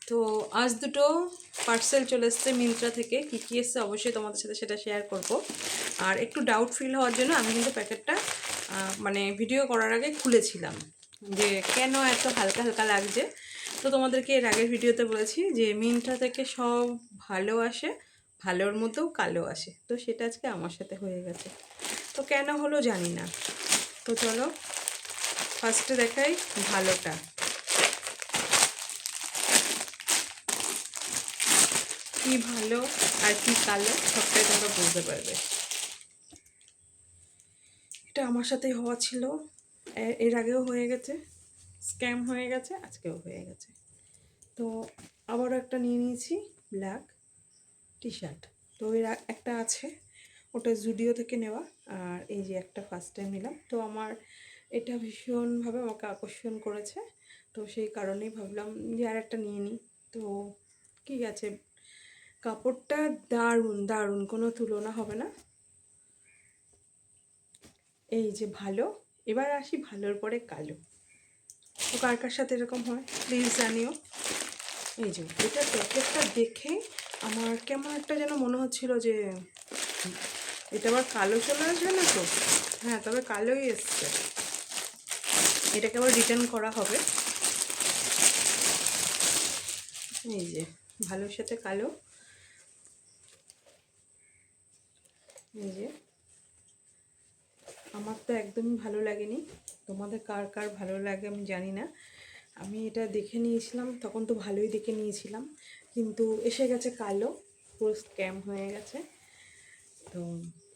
তো আজ দুটো পার্সেল চলে এসছে মিন্ত্রা থেকে। কী কী এসছে অবশ্যই তোমাদের সাথে সেটা শেয়ার করব। আর একটু ডাউট ফিল হওয়ার জন্য আমি কিন্তু প্যাকেটটা মানে ভিডিও করার আগে খুলেছিলাম যে কেন এত হালকা হালকা লাগছে। তো তোমাদেরকে এর আগের ভিডিওতে বলেছি যে মিন্ত্রা থেকে সব ভালো আসে, ভালোর মধ্যেও কালো আসে। তো সেটা আজকে আমার সাথে হয়ে গেছে। তো কেন হলো জানি না। তো চলো ফার্স্টে দেখাই ভালোটা। কি ভালো আর কি কালো সবটাই তোমরা বুঝতে পারবে। এটা আমার সাথেই হওয়া ছিল, এর আগেও হয়ে গেছে, স্ক্যাম হয়ে গেছে, আজকেও হয়ে গেছে। তো আবারও একটা নিয়ে নিয়েছি ব্ল্যাক টি শার্ট। তো এর একটা আছে, ওটা জুডিও থেকে নেওয়া। আর এই যে একটা ফার্স্ট টাইম নিলাম, তো আমার এটা ভীষণভাবে আমাকে আকর্ষণ করেছে। তো সেই কারণেই ভাবলাম যে আর একটা নিয়ে নিই। তো কি আছে, কাপড়টা দারুণ দারুণ, কোনো তুলনা হবে না। এই যে ভালো। এবার আসি ভালোর পরে কালো। তো কার কার সাথে এরকম হয় প্লিজ জানিও। এই যে এটা প্যাকেটটা দেখে আমার কেমন একটা যেন মনে হচ্ছিল যে এটা আবার কালো চলে আসবে না তো। হ্যাঁ, তবে কালোই এসছে। এটাকে আবার রিটার্ন করা হবে। এই যে ভালোর সাথে কালো, এই যে আমার তো একদমই ভালো লাগেনি। তোমাদের কার কার ভালো লাগে আমি জানি না। আমি এটা দেখে নিয়েছিলাম, তখন তো ভালোই দেখে নিয়েছিলাম, কিন্তু এসে গেছে কালো, পুরো স্ক্যাম হয়ে গেছে। তো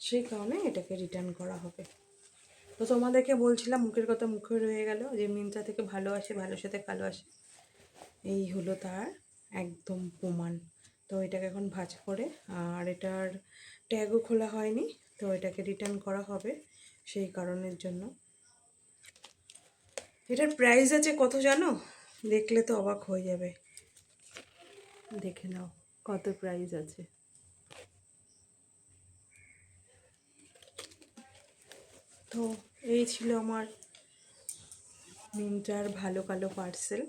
সেই কারণে এটাকে রিটার্ন করা হবে। তো তোমাদেরকে বলছিলাম, মুখের কথা মুখে রয়ে গেল যে মিন্ত্রা থেকে ভালো আসে, ভালোর সাথে কালো আসে। এই হলো তার একদম প্রমাণ। তো এটাকে এখন ভাঁজ করে, আর এটার ট্যাগও খোলা হয়নি, তো এটাকে রিটার্ন করা হবে সেই কারণের জন্য। এটার প্রাইস আছে কত জানো? দেখলে তো অবাক হয়ে যাবে, দেখে নাও কত প্রাইস আছে। তো এই ছিল আমার মিন্ত্রার ভালো কালো পার্সেল।